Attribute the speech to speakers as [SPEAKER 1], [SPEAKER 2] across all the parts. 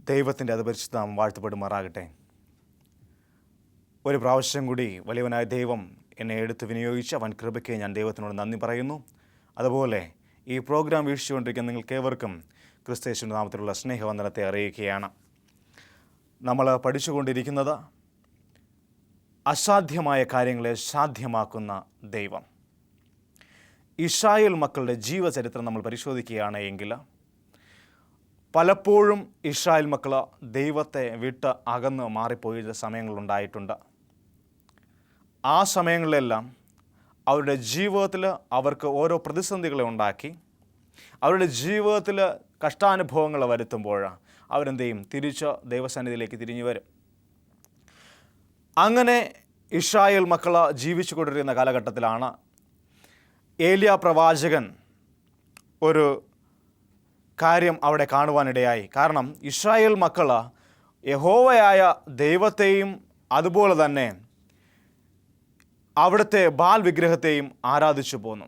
[SPEAKER 1] ദൈവത്തിൻ്റെ അതിപരിശുദ്ധ നാമം വാഴ്ത്തപ്പെടുമാറാകട്ടെ. ഒരു പ്രാവശ്യം കൂടി വലിയവനായ ദൈവം എന്നെ എടുത്ത് വിനിയോഗിച്ച് അവൻ കൃപയ്ക്ക് ഞാൻ ദൈവത്തിനോട് നന്ദി പറയുന്നു. അതുപോലെ ഈ പ്രോഗ്രാം വീക്ഷിച്ചുകൊണ്ടിരിക്കുന്ന നിങ്ങൾക്കേവർക്കും ക്രിസ്തുയേശുവിൻ്റെ നാമത്തിലുള്ള സ്നേഹവന്ദനത്തെ അറിയിക്കുകയാണ്. നമ്മൾ പഠിച്ചുകൊണ്ടിരിക്കുന്നത് അസാധ്യമായ കാര്യങ്ങളെ സാധ്യമാക്കുന്ന ദൈവം. ഇസ്രായേൽ മക്കളുടെ ജീവചരിത്രം നമ്മൾ പരിശോധിക്കുകയാണ് എങ്കിൽ പലപ്പോഴും ഇസ്രായേൽ മക്കൾ ദൈവത്തെ വിട്ട് അകന്ന് മാറിപ്പോയ സമയങ്ങളുണ്ടായിട്ടുണ്ട്. ആ സമയങ്ങളിലെല്ലാം അവരുടെ ജീവിതത്തിൽ അവർക്ക് ഓരോ പ്രതിസന്ധികളെ ഉണ്ടാക്കി, അവരുടെ ജീവിതത്തിൽ കഷ്ടാനുഭവങ്ങൾ വരുത്തുമ്പോൾ അവരെന്ത് ചെയ്യും? തിരിച്ച് ദൈവസന്നിധിയിലേക്ക് തിരിഞ്ഞു വരും. അങ്ങനെ ഇസ്രായേൽ മക്കൾ ജീവിച്ചു കൊണ്ടിരിക്കുന്ന കാലഘട്ടത്തിലാണ് ഏലിയ പ്രവാചകൻ ഒരു കാര്യം അവിടെ കാണുവാനിടയായി. കാരണം ഇസ്രായേൽ മക്കൾ യഹോവയായ ദൈവത്തെയും അതുപോലെ തന്നെ അവിടുത്തെ ബാൽ വിഗ്രഹത്തെയും ആരാധിച്ചു പോന്നു.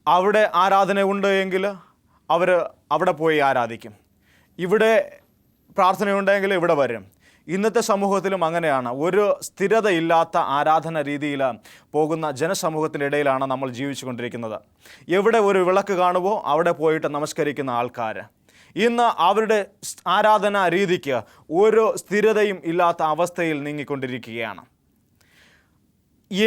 [SPEAKER 1] അവിടെ ആരാധന ഉണ്ട് എങ്കിൽ അവർ അവിടെ പോയി ആരാധിക്കും. ഇവിടെ പ്രാർത്ഥനയുണ്ടെങ്കിൽ ഇവിടെ വരും. ഇന്നത്തെ സമൂഹത്തിലും അങ്ങനെയാണ്. ഒരു സ്ഥിരതയില്ലാത്ത ആരാധന രീതിയിൽ പോകുന്ന ജനസമൂഹത്തിൻ്റെ ഇടയിലാണ് നമ്മൾ ജീവിച്ചു കൊണ്ടിരിക്കുന്നത്. എവിടെ ഒരു വിളക്ക് കാണുമോ അവിടെ പോയിട്ട് നമസ്കരിക്കുന്ന ആൾക്കാർ. ഇന്ന് അവരുടെ ആരാധനാ രീതിക്ക് ഒരു സ്ഥിരതയും ഇല്ലാത്ത അവസ്ഥയിൽ നീങ്ങിക്കൊണ്ടിരിക്കുകയാണ്.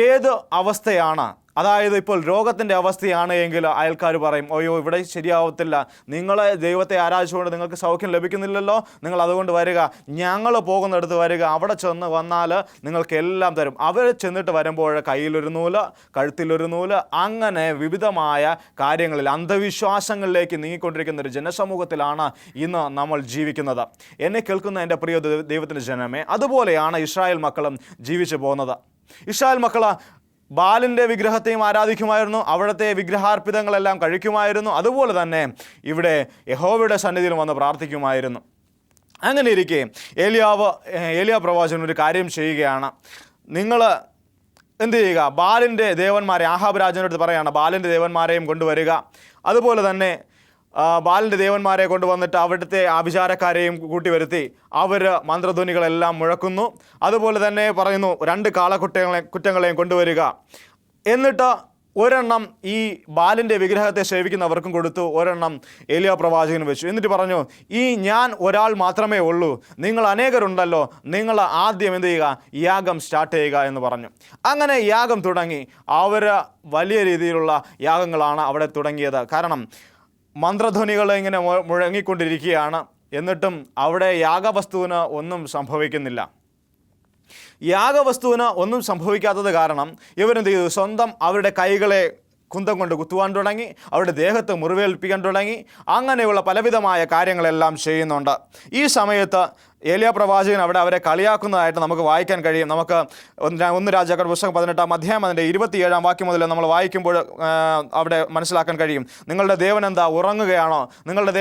[SPEAKER 1] ഏത് അവസ്ഥയാണ്, അതായത് ഇപ്പോൾ രോഗത്തിൻ്റെ അവസ്ഥയാണ് എങ്കിൽ അയൽക്കാർ പറയും, അയ്യോ ഇവിടെ ശരിയാവത്തില്ല, നിങ്ങളെ ദൈവത്തെ ആരാധിച്ചുകൊണ്ട് നിങ്ങൾക്ക് സൗഖ്യം ലഭിക്കുന്നില്ലല്ലോ, നിങ്ങൾ അതുകൊണ്ട് വരിക, ഞങ്ങൾ പോകുന്നിടത്ത് വരിക, അവിടെ ചെന്ന് വന്നാൽ നിങ്ങൾക്ക് എല്ലാം തരും. അവർ ചെന്നിട്ട് വരുമ്പോൾ കയ്യിലൊരു നൂല്, കഴുത്തിലൊരു നൂല്, അങ്ങനെ വിവിധമായ കാര്യങ്ങളിൽ അന്ധവിശ്വാസങ്ങളിലേക്ക് നീങ്ങിക്കൊണ്ടിരിക്കുന്ന ഒരു ജനസമൂഹത്തിലാണ് ഇന്ന് നമ്മൾ ജീവിക്കുന്നത്. എന്നെ കേൾക്കുന്ന എൻ്റെ പ്രിയ ദൈവത്തിൻ്റെ ജനമേ, അതുപോലെയാണ് ഇസ്രായേൽ മക്കളും ജീവിച്ചു പോകുന്നത്. ഇസ്രായേൽ മക്കൾ ബാലിൻ്റെ വിഗ്രഹത്തെയും ആരാധിക്കുമായിരുന്നു, അവിടുത്തെ വിഗ്രഹാർപ്പിതങ്ങളെല്ലാം കഴിക്കുമായിരുന്നു. അതുപോലെ തന്നെ ഇവിടെ യഹോവയുടെ സന്നിധിയിൽ വന്ന് പ്രാർത്ഥിക്കുമായിരുന്നു. അങ്ങനെ ഇരിക്കെ ഏലിയ പ്രവാചകൻ ഒരു കാര്യം ചെയ്യുകയാണ്. നിങ്ങൾ എന്ത് ചെയ്യുക? ബാലിൻ്റെ ദേവന്മാരെ, ആഹാബ് രാജാവിൻ്റെ അടുത്ത് പറയുകയാണ്, ബാലിൻ്റെ ദേവന്മാരെയും കൊണ്ടുവരിക. അതുപോലെ തന്നെ ബാലിൻ്റെ ദേവന്മാരെ കൊണ്ടുവന്നിട്ട് അവിടുത്തെ ആഭിചാരക്കാരെയും കൂട്ടി വരുത്തി അവർ മന്ത്രധ്വനികളെല്ലാം മുഴക്കുന്നു. അതുപോലെ തന്നെ പറയുന്നു, 2 കാളക്കുറ്റങ്ങളെയും കൊണ്ടുവരിക. എന്നിട്ട് ഒരെണ്ണം ഈ ബാലിൻ്റെ വിഗ്രഹത്തെ സേവിക്കുന്നവർക്കും കൊടുത്തു, ഒരെണ്ണം ഏലിയ പ്രവാചകന് വെച്ചു. എന്നിട്ട് പറഞ്ഞു, ഈ ഞാൻ ഒരാൾ മാത്രമേ ഉള്ളൂ, നിങ്ങൾ അനേകരുണ്ടല്ലോ, നിങ്ങൾ ആദ്യം എന്ത് ചെയ്യുക? യാഗം സ്റ്റാർട്ട് ചെയ്യുക എന്ന് പറഞ്ഞു. അങ്ങനെ യാഗം തുടങ്ങി. അവർ വലിയ രീതിയിലുള്ള യാഗങ്ങളാണ് അവിടെ തുടങ്ങിയത്. കാരണം മന്ത്രധ്വനികൾ ഇങ്ങനെ മുഴങ്ങിക്കൊണ്ടിരിക്കുകയാണ്. എന്നിട്ടും അവിടെ യാഗവസ്തുവിന് ഒന്നും സംഭവിക്കുന്നില്ല. യാഗവസ്തുവിന് ഒന്നും സംഭവിക്കാത്തത് കാരണം ഇവരെന്ത് ചെയ്തു? സ്വന്തം അവരുടെ കൈകളെ കുന്തം കൊണ്ട് കുത്തുവാൻ തുടങ്ങി, അവരുടെ ദേഹത്ത് മുറിവേൽപ്പിക്കാൻ തുടങ്ങി. അങ്ങനെയുള്ള പലവിധമായ കാര്യങ്ങളെല്ലാം ചെയ്യുന്നുണ്ട്. ഈ സമയത്ത് ഏലിയ പ്രവാചകൻ അവിടെ അവരെ കളിയാക്കുന്നതായിട്ട് നമുക്ക് വായിക്കാൻ കഴിയും. നമുക്ക് 1 രാജാക്കന്മാരുടെ പുസ്തകം 18-ാം അധ്യായം അതിൻ്റെ 27-ാം വാക്യം മുതൽ നമ്മൾ വായിക്കുമ്പോൾ അവിടെ മനസ്സിലാക്കാൻ കഴിയും. നിങ്ങളുടെ ദേവൻ എന്താ ഉറങ്ങുകയാണോ? നിങ്ങളുടെ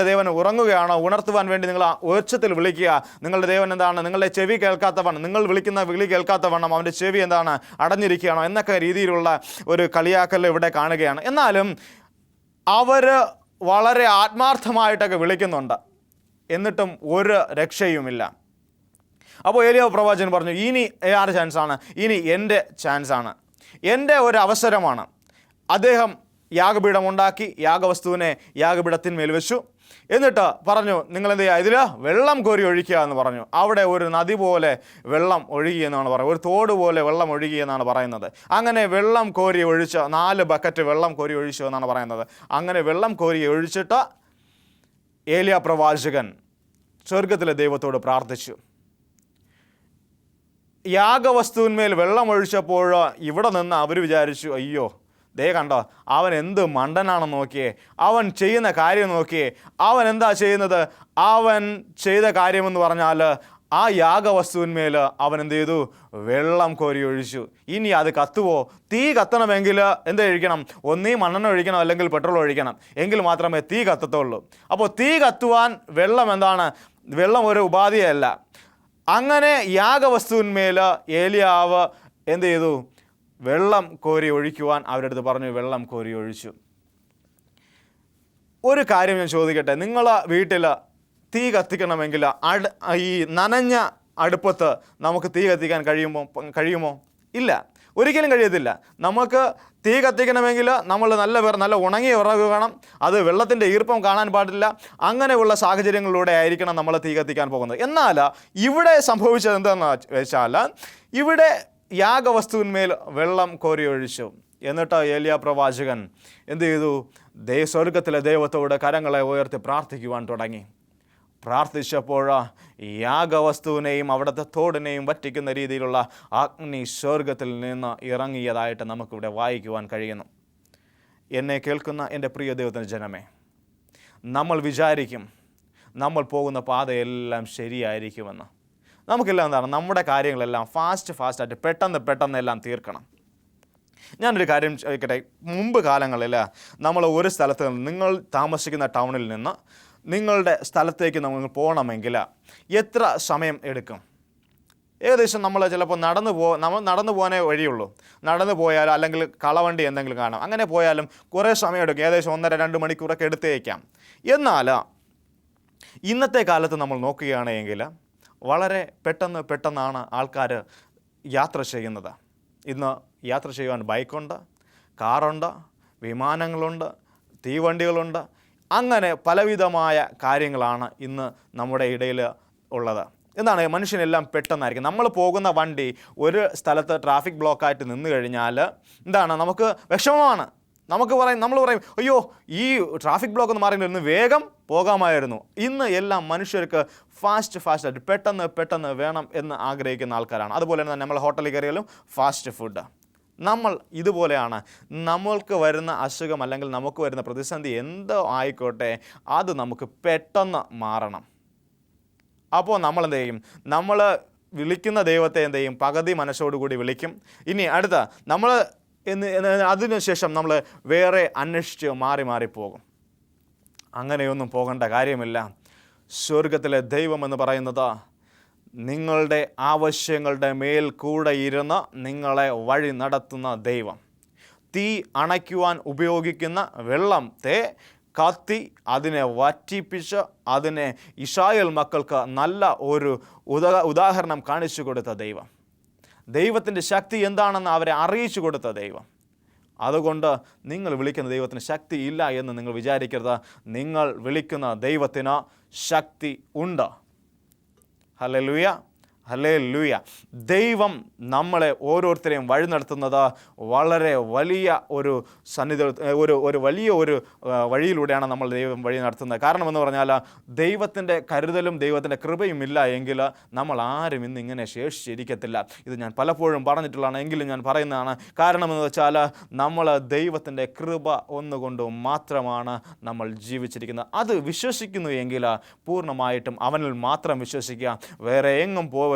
[SPEAKER 1] ദേവൻ ഉറങ്ങുകയാണോ? ഉണർത്തുവാൻ വേണ്ടി നിങ്ങൾ ഉച്ചത്തിൽ വിളിക്കുക. നിങ്ങളുടെ ദേവൻ എന്താണ്? നിങ്ങളുടെ ചെവി കേൾക്കാത്തവണ്ണം, നിങ്ങൾ വിളിക്കുന്ന വിളി കേൾക്കാത്തവണ്ണം അവൻ്റെ ചെവി എന്താണ്? അടഞ്ഞിരിക്കുകയാണോ? എന്നൊക്കെ രീതിയിലുള്ള ഒരു കളിയാക്കൽ ഇവിടെ കാണുകയാണ്. എന്നാലും അവർ വളരെ ആത്മാർത്ഥമായിട്ടൊക്കെ വിളിക്കുന്നുണ്ട്. എന്നിട്ടും ഒരു രക്ഷയുമില്ല. അപ്പോൾ ഏലിയ പ്രവാചകൻ പറഞ്ഞു, ഇനി ആരുടെ ചാൻസാണ്? ഇനി എൻ്റെ ചാൻസാണ്, എൻ്റെ ഒരു അവസരമാണ്. അദ്ദേഹം യാഗപീഠം ഉണ്ടാക്കി യാഗവസ്തുവിനെ യാഗപീഠത്തിന്മേൽ വെച്ചു. എന്നിട്ട് പറഞ്ഞു, നിങ്ങളെന്ത് ചെയ്യുക? ഇതിൽ വെള്ളം കോരി ഒഴിക്കുക എന്ന് പറഞ്ഞു. അവിടെ ഒരു നദി പോലെ വെള്ളം ഒഴുകിയെന്നാണ് പറയുന്നത്, ഒരു തോട് പോലെ വെള്ളം ഒഴുകിയെന്നാണ് പറയുന്നത്. അങ്ങനെ വെള്ളം കോരി ഒഴിച്ച് 4 ബക്കറ്റ് വെള്ളം കോരി ഒഴിച്ചു എന്നാണ് പറയുന്നത്. അങ്ങനെ വെള്ളം കോരി ഒഴിച്ചിട്ട് ഏലിയ പ്രവാചകൻ സ്വർഗത്തിലെ ദൈവത്തോട് പ്രാർത്ഥിച്ചു. യാഗവസ്തുവിന്മേൽ വെള്ളം ഒഴിച്ചപ്പോൾ ഇവിടെ നിന്ന് അവർ വിചാരിച്ചു, അയ്യോ ദേ കണ്ടോ, അവൻ എന്ത് മണ്ടനാണെന്ന് നോക്കിയേ, അവൻ ചെയ്യുന്ന കാര്യം നോക്കിയേ, അവൻ എന്താ ചെയ്യുന്നത്? അവൻ ചെയ്ത കാര്യമെന്ന് പറഞ്ഞാൽ ആ യാഗവസ്തുവിന്മേൽ അവൻ എന്ത് ചെയ്തു? വെള്ളം കോരി ഒഴിച്ചു. ഇനി അത് കത്തുവോ? തീ കത്തണമെങ്കിൽ എന്ത് ഒഴിക്കണം? ഒന്നീ മണ്ണെണ്ണ ഒഴിക്കണം, അല്ലെങ്കിൽ പെട്രോൾ ഒഴിക്കണം, എങ്കിൽ മാത്രമേ തീ കത്തത്തുള്ളൂ. അപ്പോൾ തീ കത്തുവാൻ വെള്ളം എന്താണ്? വെള്ളം ഒരു ഉപാധിയല്ല. അങ്ങനെ യാഗവസ്തുവിന്മേൽ ഏലിയാവ് എന്ത് ചെയ്തു? വെള്ളം കോരി ഒഴിക്കുവാൻ അവരുടെ അടുത്ത് പറഞ്ഞു. വെള്ളം കോരി ഒഴിച്ചു. ഒരു കാര്യം ഞാൻ ചോദിക്കട്ടെ, നിങ്ങളെ വീട്ടിൽ തീ കത്തിക്കണമെങ്കിൽ ഈ നനഞ്ഞ അടുപ്പത്ത് നമുക്ക് തീ കത്തിക്കാൻ കഴിയുമോ? ഇല്ല, ഒരിക്കലും കഴിയത്തില്ല. നമുക്ക് തീ കത്തിക്കണമെങ്കിൽ നമ്മൾ നല്ല ഉണങ്ങിയ വിറക് വേണം, അത് വെള്ളത്തിൻ്റെ ഈർപ്പം കാണാൻ പാടില്ല. അങ്ങനെയുള്ള സാഹചര്യങ്ങളിലൂടെ ആയിരിക്കണം നമ്മൾ തീ കത്തിക്കാൻ പോകുന്നത്. എന്നാൽ ഇവിടെ സംഭവിച്ചത് എന്താണെന്ന് വെച്ചാൽ, ഇവിടെ യാഗവസ്തുവിന്മേൽ വെള്ളം കോരി ഒഴിച്ചു. എന്നിട്ട് ഏലിയ പ്രവാചകൻ എന്ത് ചെയ്തു? സ്വർഗത്തിലെ ദൈവത്തോട് കരങ്ങളെ ഉയർത്തി പ്രാർത്ഥിക്കുവാൻ തുടങ്ങി. പ്രാർത്ഥിച്ചപ്പോൾ യാഗവസ്തുവിനെയും അവിടുത്തെ തോടിനെയും വറ്റിക്കുന്ന രീതിയിലുള്ള അഗ്നി സ്വർഗത്തിൽ നിന്ന് ഇറങ്ങിയതായിട്ട് നമുക്കിവിടെ വായിക്കുവാൻ കഴിയുന്നു. എന്നെ കേൾക്കുന്ന എൻ്റെ പ്രിയ ദൈവത്തിൻ്റെ ജനമേ, നമ്മൾ വിചാരിക്കും നമ്മൾ പോകുന്ന പാതയെല്ലാം ശരിയായിരിക്കുമെന്ന്. നമുക്കെല്ലാം എന്താണ്, നമ്മുടെ കാര്യങ്ങളെല്ലാം ഫാസ്റ്റായിട്ട് പെട്ടെന്ന് എല്ലാം തീർക്കണം. ഞാനൊരു കാര്യം ചോദിക്കട്ടെ. മുമ്പ് കാലങ്ങളിൽ നമ്മൾ ഒരു സ്ഥലത്ത് നിന്ന്, നിങ്ങൾ താമസിക്കുന്ന ടൗണിൽ നിന്ന് നിങ്ങളുടെ സ്ഥലത്തേക്ക് നമ്മൾ പോകണമെങ്കിൽ എത്ര സമയം എടുക്കും? ഏകദേശം നമ്മൾ ചിലപ്പോൾ നടന്നു പോകാനേ വഴിയുള്ളൂ. നടന്നു പോയാൽ അല്ലെങ്കിൽ കളവണ്ടി എന്തെങ്കിലും കാണാം, അങ്ങനെ പോയാലും കുറേ സമയം എടുക്കും. ഏകദേശം 1.5-2 മണിക്കൂറൊക്കെ എടുത്തേക്കാം. എന്നാൽ ഇന്നത്തെ കാലത്ത് നമ്മൾ നോക്കുകയാണെങ്കിൽ വളരെ പെട്ടെന്നാണ് ആൾക്കാർ യാത്ര ചെയ്യുന്നത്. ഇന്ന് യാത്ര ചെയ്യുവാൻ ബൈക്കുണ്ട്, കാറുണ്ട്, വിമാനങ്ങളുണ്ട്, തീവണ്ടികളുണ്ട്. അങ്ങനെ പലവിധമായ കാര്യങ്ങളാണ് ഇന്ന് നമ്മുടെ ഇടയിൽ ഉള്ളത്. എന്താണ്, മനുഷ്യനെല്ലാം പെട്ടെന്നായിരിക്കും. നമ്മൾ പോകുന്ന വണ്ടി ഒരു സ്ഥലത്ത് ട്രാഫിക് ബ്ലോക്കായിട്ട് നിന്ന് കഴിഞ്ഞാൽ എന്താണ്, നമുക്ക് വിഷമമാണ്. നമ്മൾ പറയും അയ്യോ, ഈ ട്രാഫിക് ബ്ലോക്ക് എന്ന് പറയുന്നത് വേഗം പോകാമായിരുന്നു. ഇന്ന് എല്ലാം മനുഷ്യർക്ക് ഫാസ്റ്റായിട്ട് പെട്ടെന്ന് വേണം എന്ന് ആഗ്രഹിക്കുന്ന ആൾക്കാരാണ്. അതുപോലെ തന്നെ നമ്മൾ ഹോട്ടലിൽ കയറിയാലും ഫാസ്റ്റ് ഫുഡ്. നമ്മൾ ഇതുപോലെയാണ്. നമ്മൾക്ക് വരുന്ന അസുഖം അല്ലെങ്കിൽ നമുക്ക് വരുന്ന പ്രതിസന്ധി എന്തോ ആയിക്കോട്ടെ, അത് നമുക്ക് പെട്ടെന്ന് മാറണം. അപ്പോൾ നമ്മൾ എന്ത് ചെയ്യും? നമ്മൾ വിളിക്കുന്ന ദൈവത്തെ എന്ത് ചെയ്യും? പകുതി മനസ്സോടുകൂടി വിളിക്കും. ഇനി അടുത്ത നമ്മൾ അതിനുശേഷം നമ്മൾ വേറെ അന്വേഷിച്ച് മാറിപ്പോകും. അങ്ങനെയൊന്നും പോകേണ്ട കാര്യമില്ല. സ്വർഗത്തിലെ ദൈവം എന്ന് പറയുന്നത് നിങ്ങളുടെ ആവശ്യങ്ങളുടെ മേൽ കൂടെ ഇരുന്ന് നിങ്ങളെ വഴി നടത്തുന്ന ദൈവം. തീ അണയ്ക്കുവാൻ ഉപയോഗിക്കുന്ന വെള്ളത്തെ കത്തി അതിനെ വറ്റിപ്പിച്ച് അതിനെ ഇസ്രായേൽ മക്കൾക്ക് നല്ല ഒരു ഉദാഹരണം കാണിച്ചു കൊടുത്ത ദൈവം. ദൈവത്തിൻ്റെ ശക്തി എന്താണെന്ന് അവരെ അറിയിച്ചു കൊടുത്ത ദൈവം. അതുകൊണ്ട് നിങ്ങൾ വിളിക്കുന്ന ദൈവത്തിന് ശക്തി ഇല്ല എന്ന് നിങ്ങൾ വിചാരിക്കരുത്. നിങ്ങൾ വിളിക്കുന്ന ദൈവത്തിന് ശക്തി ഉണ്ട്. Hallelujah, hallelujah. ദൈവം നമ്മളെ ഓരോരുത്തരെയും വഴി നടത്തുന്നത് വളരെ വലിയ ഒരു വലിയ വഴിയിലൂടെയാണ് നമ്മൾ ദൈവം വഴി നടത്തുന്നത്. കാരണമെന്ന് പറഞ്ഞാൽ ദൈവത്തിൻ്റെ കരുതലും ദൈവത്തിൻ്റെ കൃപയും ഇല്ല എങ്കിൽ നമ്മൾ ആരും ഇന്നിങ്ങനെ ശേഷിച്ചിരിക്കത്തില്ല. ഇത് ഞാൻ പലപ്പോഴും പറഞ്ഞിട്ടുള്ളതാണ്, എങ്കിലും ഞാൻ പറയുന്നതാണ്. കാരണമെന്ന് വെച്ചാൽ നമ്മൾ ദൈവത്തിൻ്റെ കൃപ ഒന്നുകൊണ്ട് മാത്രമാണ് നമ്മൾ ജീവിച്ചിരിക്കുന്നത്. അത് വിശ്വസിക്കുന്നു എങ്കിൽ പൂർണ്ണമായിട്ടും അവനിൽ മാത്രം വിശ്വസിക്കുക. വേറെ എങ്ങും പോകരുത്.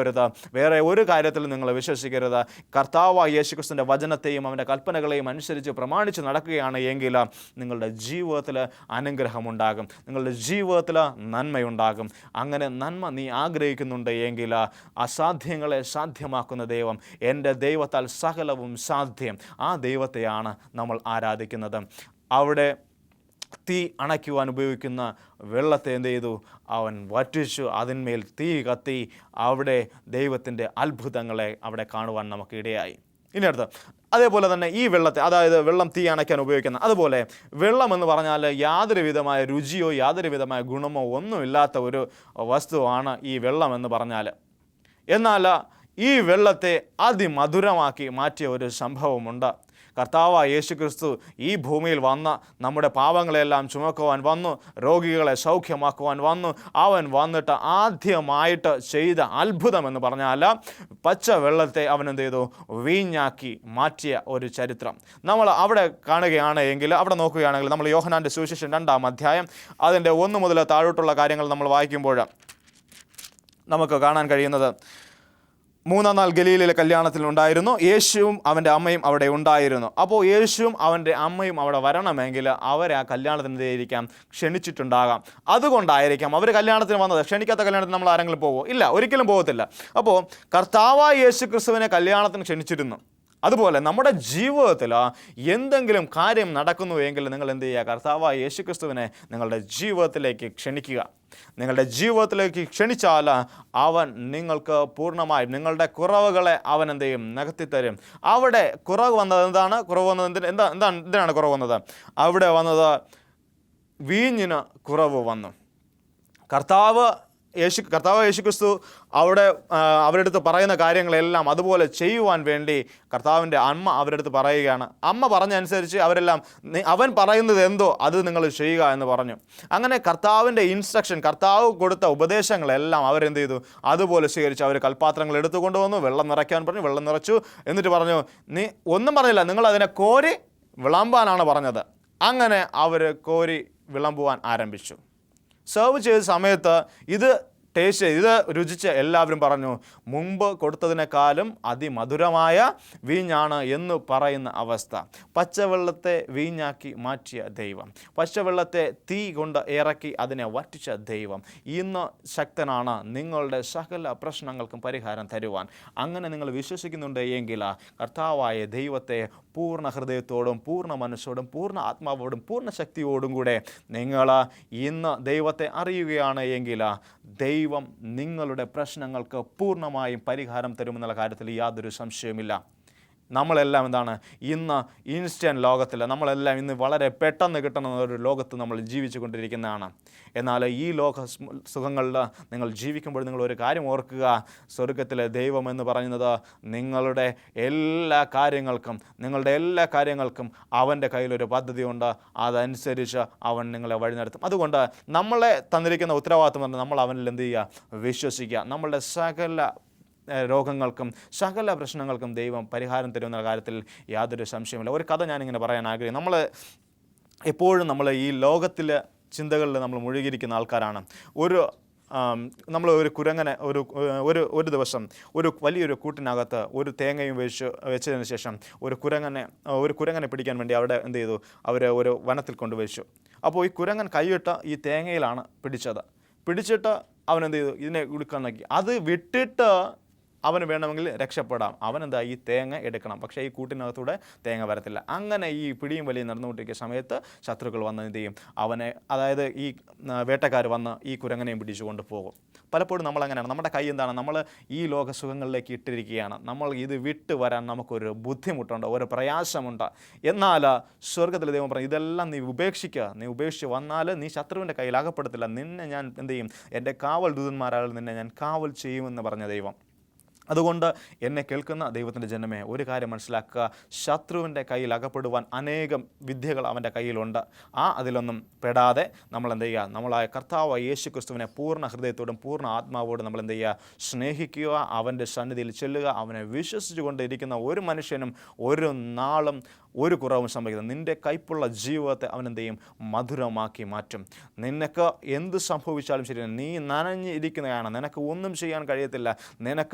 [SPEAKER 1] വേറെ ഒരു കാര്യത്തിൽ നിങ്ങൾ വിശ്വസിക്കരുത്. കർത്താവായ യേശുക്രിസ്തുവിൻ്റെ വചനത്തെയും അവൻ്റെ കൽപ്പനകളെയും അനുസരിച്ച് പ്രമാണിച്ച് നടക്കുകയാണ് എങ്കിൽ നിങ്ങളുടെ ജീവിതത്തിൽ അനുഗ്രഹമുണ്ടാകും, നിങ്ങളുടെ ജീവിതത്തിൽ നന്മയുണ്ടാകും. അങ്ങനെ നന്മ നീ ആഗ്രഹിക്കുന്നുണ്ട് എങ്കിൽ അസാധ്യങ്ങളെ സാധ്യമാക്കുന്ന ദൈവം, എൻ്റെ ദൈവത്താൽ സകലവും സാധ്യം, ആ ദൈവത്തെയാണ് നമ്മൾ ആരാധിക്കുന്നത്. അവിടെ തീ അണയ്ക്കുവാൻ ഉപയോഗിക്കുന്ന വെള്ളത്തെ എന്ത് ചെയ്തു? അവൻ വറ്റിച്ചു, അതിന്മേൽ തീ കത്തി. അവിടെ ദൈവത്തിൻ്റെ അത്ഭുതങ്ങളെ അവിടെ കാണുവാൻ നമുക്ക് ഇടയായി. ഇനി അടുത്ത് അതേപോലെ തന്നെ ഈ വെള്ളത്തെ, അതായത് വെള്ളം തീ അണയ്ക്കാൻ ഉപയോഗിക്കുന്ന, അതുപോലെ വെള്ളം എന്ന് പറഞ്ഞാൽ യാതൊരു വിധമായ രുചിയോ യാതൊരു വിധമായ ഗുണമോ ഒന്നുമില്ലാത്ത ഒരു വസ്തുവാണ് ഈ വെള്ളം എന്ന് പറഞ്ഞാൽ. എന്നാൽ ഈ വെള്ളത്തെ അതിമധുരമാക്കി മാറ്റിയ ഒരു സംഭവമുണ്ട്. കർത്താവായ യേശുക്രിസ്തു ഈ ഭൂമിയിൽ വന്ന് നമ്മുടെ പാപങ്ങളെല്ലാം ചുമക്കുവാൻ വന്നു, രോഗികളെ സൗഖ്യമാക്കുവാൻ വന്നു. അവൻ വന്നിട്ട് ആദ്യമായിട്ട് ചെയ്ത അത്ഭുതം എന്ന് പറഞ്ഞാൽ പച്ച വെള്ളത്തെ അവൻ എന്ത് ചെയ്തു? വീഞ്ഞാക്കി മാറ്റിയ ഒരു ചരിത്രം നമ്മൾ അവിടെ കാണുകയാണ് എങ്കിൽ, അവിടെ നോക്കുകയാണെങ്കിൽ നമ്മൾ യോഹന്നാൻ്റെ സുവിശേഷം 2-ാം അധ്യായം അതിൻ്റെ 1 മുതൽ താഴോട്ടുള്ള കാര്യങ്ങൾ നമ്മൾ വായിക്കുമ്പോൾ നമുക്ക് കാണാൻ കഴിയുന്നത്, 3-ാം നാൾ ഗലീലയിലെ കല്യാണത്തിലുണ്ടായിരുന്നു. യേശുവും അവൻ്റെ അമ്മയും അവിടെ ഉണ്ടായിരുന്നു. അപ്പോൾ യേശുവും അവൻ്റെ അമ്മയും അവിടെ വരണമെങ്കിൽ അവരെ ആ കല്യാണത്തിന് ഇരിക്കാം ക്ഷണിച്ചിട്ടുണ്ടാകാം. അതുകൊണ്ടായിരിക്കാം അവർ കല്യാണത്തിന് വന്നത്. ക്ഷണിക്കാത്ത കല്യാണത്തിന് നമ്മൾ ആരെങ്കിലും പോകുമോ? ഇല്ല, ഒരിക്കലും പോകത്തില്ല. അപ്പോൾ കർത്താവായ യേശു ക്രിസ്തുവിനെ കല്യാണത്തിന് ക്ഷണിച്ചിരുന്നു. അതുപോലെ നമ്മുടെ ജീവിതത്തിൽ എന്തെങ്കിലും കാര്യം നടക്കുന്നു എങ്കിൽ നിങ്ങൾ എന്ത് ചെയ്യുക? കർത്താവായ യേശുക്രിസ്തുവിനെ നിങ്ങളുടെ ജീവിതത്തിലേക്ക് ക്ഷണിക്കുക. നിങ്ങളുടെ ജീവിതത്തിലേക്ക് ക്ഷണിച്ചാൽ അവൻ നിങ്ങൾക്ക് പൂർണ്ണമായും നിങ്ങളുടെ കുറവുകളെ അവൻ എന്ത് ചെയ്യും? നികത്തിത്തരും. അവിടെ കുറവ് വന്നത് എന്താണ്? കുറവ് വന്നത് എന്തിനാണ് കുറവ് വന്നത്? അവിടെ വന്നത് വീഞ്ഞിന് കുറവ് വന്നു. കർത്താവ് യേശുക്രിസ്തു അവിടെ അവരുടെ അടുത്ത് പറയുന്ന കാര്യങ്ങളെല്ലാം അതുപോലെ ചെയ്യുവാൻ വേണ്ടി കർത്താവിൻ്റെ അമ്മ അവരുടെ അടുത്ത് പറയുകയാണ്. അമ്മ പറഞ്ഞനുസരിച്ച് അവരെല്ലാം അവൻ പറയുന്നത് എന്തോ അത് നിങ്ങൾ ചെയ്യുക എന്ന് പറഞ്ഞു. അങ്ങനെ കർത്താവിൻ്റെ ഇൻസ്ട്രക്ഷൻ, കർത്താവ് കൊടുത്ത ഉപദേശങ്ങളെല്ലാം അവരെന്ത് ചെയ്തു? അതുപോലെ സ്വീകരിച്ചു. അവർ കൽപ്പാത്രങ്ങൾ എടുത്തു കൊണ്ടുവന്നു, വെള്ളം നിറയ്ക്കാൻ പറഞ്ഞു, വെള്ളം നിറച്ചു. എന്നിട്ട് പറഞ്ഞു, നീ ഒന്നും പറഞ്ഞില്ല, നിങ്ങൾ അതിനെ കോരി വിളമ്പാനാണ് പറഞ്ഞത്. അങ്ങനെ അവർ കോരി വിളമ്പുവാൻ ആരംഭിച്ചു. സെർവ് ചെയ്ത സമയത്ത് ഇത് രുചിച്ച് എല്ലാവരും പറഞ്ഞു, മുമ്പ് കൊടുത്തതിനേക്കാളും അതിമധുരമായ വീഞ്ഞാണ് എന്ന് പറയുന്ന അവസ്ഥ. പച്ചവെള്ളത്തെ വീഞ്ഞാക്കി മാറ്റിയ ദൈവം, പച്ചവെള്ളത്തെ തീ കൊണ്ട് ഇറക്കി അതിനെ വറ്റിച്ച ദൈവം ഇന്ന് ശക്തനാണ് നിങ്ങളുടെ സകല പ്രശ്നങ്ങൾക്കും പരിഹാരം തരുവാൻ. അങ്ങനെ നിങ്ങൾ വിശ്വസിക്കുന്നുണ്ട് എങ്കിൽ കർത്താവായ ദൈവത്തെ പൂർണ്ണ ഹൃദയത്തോടും പൂർണ്ണ മനസ്സോടും പൂർണ്ണ ആത്മാവോടും പൂർണ്ണ ശക്തിയോടും കൂടെ നിങ്ങൾ ഇന്ന് ദൈവത്തെ അറിയുകയാണ് എങ്കിൽ ദൈവം നിങ്ങളുടെ പ്രശ്നങ്ങൾക്ക് പൂർണ്ണമായും പരിഹാരം തരുമെന്നുള്ള കാര്യത്തിൽ യാതൊരു സംശയവുമില്ല. നമ്മളെല്ലാം എന്താണ്? ഇന്ന് ഇൻസ്റ്റൻറ്റ് ലോകത്തിൽ നമ്മളെല്ലാം ഇന്ന് വളരെ പെട്ടെന്ന് കിട്ടുന്ന ഒരു ലോകത്ത് നമ്മൾ ജീവിച്ചു കൊണ്ടിരിക്കുന്നതാണ്. എന്നാൽ ഈ ലോക സുഖങ്ങളിൽ നിങ്ങൾ ജീവിക്കുമ്പോൾ നിങ്ങൾ ഒരു കാര്യം ഓർക്കുക, സ്വർഗത്തിലെ ദൈവം എന്ന് പറയുന്നത് നിങ്ങളുടെ എല്ലാ കാര്യങ്ങൾക്കും അവൻ്റെ കയ്യിലൊരു പദ്ധതിയുണ്ട്. അതനുസരിച്ച് അവൻ നിങ്ങളെ വഴി നടത്തും. അതുകൊണ്ട് നമ്മളെ തന്നിരിക്കുന്ന ഉത്തരവാദിത്വം പറഞ്ഞാൽ നമ്മൾ അവനിൽ എന്ത് ചെയ്യുക? വിശ്വസിക്കുക. നമ്മളുടെ സകല രോഗങ്ങൾക്കും സകല പ്രശ്നങ്ങൾക്കും ദൈവം പരിഹാരം തരുമെന്ന കാര്യത്തിൽ യാതൊരു സംശയമില്ല. ഒരു കഥ ഞാനിങ്ങനെ പറയാൻ ആഗ്രഹിക്കുന്നു. എപ്പോഴും നമ്മൾ ഈ ലോകത്തിലെ ചിന്തകളിൽ നമ്മൾ മുഴുകിയിരിക്കുന്ന ആൾക്കാരാണ്. നമ്മൾ ഒരു കുരങ്ങനെ ഒരു ദിവസം ഒരു വലിയൊരു കൂട്ടിനകത്ത് ഒരു തേങ്ങയും വെച്ചതിന് ശേഷം ഒരു കുരങ്ങനെ പിടിക്കാൻ വേണ്ടി അവിടെ എന്ത് ചെയ്തു? അവർ ഒരു വനത്തിൽ കൊണ്ടുവച്ചു. അപ്പോൾ ഈ കുരങ്ങൻ കൈയിട്ട് ഈ തേങ്ങയിലാണ് പിടിച്ചിട്ട് അവൻ എന്ത് ചെയ്തു? ഇതിനെ എടുക്കാൻ നോക്കി. അത് വിട്ടിട്ട് അവന് വേണമെങ്കിൽ രക്ഷപ്പെടാം. അവനെന്താ? ഈ തേങ്ങ എടുക്കണം. പക്ഷേ ഈ കൂട്ടിനകത്തൂടെ തേങ്ങ വരത്തില്ല. അങ്ങനെ ഈ പിടിയും വലിയും നടന്നുകൊണ്ടിരിക്കുന്ന സമയത്ത് ശത്രുക്കൾ വന്ന് എന്ത് ചെയ്യും? അവനെ, അതായത് ഈ വേട്ടക്കാർ വന്ന് ഈ കുരങ്ങനെയും പിടിച്ചുകൊണ്ട് പോകും. പലപ്പോഴും നമ്മളങ്ങനെയാണ്. നമ്മുടെ കൈ എന്താണ്? നമ്മൾ ഈ ലോക സുഖങ്ങളിലേക്ക് ഇട്ടിരിക്കുകയാണ്. നമ്മൾ ഇത് വിട്ട് വരാൻ നമുക്കൊരു ബുദ്ധിമുട്ടുണ്ട്, ഒരു പ്രയാസമുണ്ട്. എന്നാൽ സ്വർഗത്തിലെ ദൈവം പറയും, ഇതെല്ലാം നീ ഉപേക്ഷിക്കുക. നീ ഉപേക്ഷിച്ച് വന്നാൽ നീ ശത്രുവിൻ്റെ കയ്യിൽ അകപ്പെടത്തില്ല. നിന്നെ ഞാൻ എന്ത് ചെയ്യും? എൻ്റെ കാവൽ ദൂതന്മാരാൽ നിന്നെ ഞാൻ കാവൽ ചെയ്യുമെന്ന് പറഞ്ഞ ദൈവം. അതുകൊണ്ട് എന്നെ കേൾക്കുന്ന ദൈവത്തിൻ്റെ ജനമേ, ഒരു കാര്യം മനസ്സിലാക്കുക, ശത്രുവിൻ്റെ കയ്യിൽ അകപ്പെടുവാൻ അനേകം വിദ്യകൾ അവൻ്റെ കയ്യിലുണ്ട്. അതിലൊന്നും പെടാതെ നമ്മൾ എന്ത് ചെയ്യുക? നമ്മളായ കർത്താവ് യേശുക്രിസ്തുവിനെ പൂർണ്ണ ഹൃദയത്തോടും പൂർണ്ണ ആത്മാവോടും നമ്മൾ എന്ത് ചെയ്യുക? സ്നേഹിക്കുക, അവൻ്റെ സന്നിധിയിൽ ചെല്ലുക. അവനെ വിശ്വസിച്ചു കൊണ്ടിരിക്കുന്ന ഒരു മനുഷ്യനും ഒരു നാളും ഒരു കുറവും സംഭവിക്കുന്നത്. നിൻ്റെ കയ്പുള്ള ജീവിതത്തെ അവനെന്ത് ചെയ്യും? മധുരമാക്കി മാറ്റും. നിനക്ക് എന്ത് സംഭവിച്ചാലും ശരി, നീ നനഞ്ഞിരിക്കുന്നതാണ്, നിനക്ക് ഒന്നും ചെയ്യാൻ കഴിയത്തില്ല,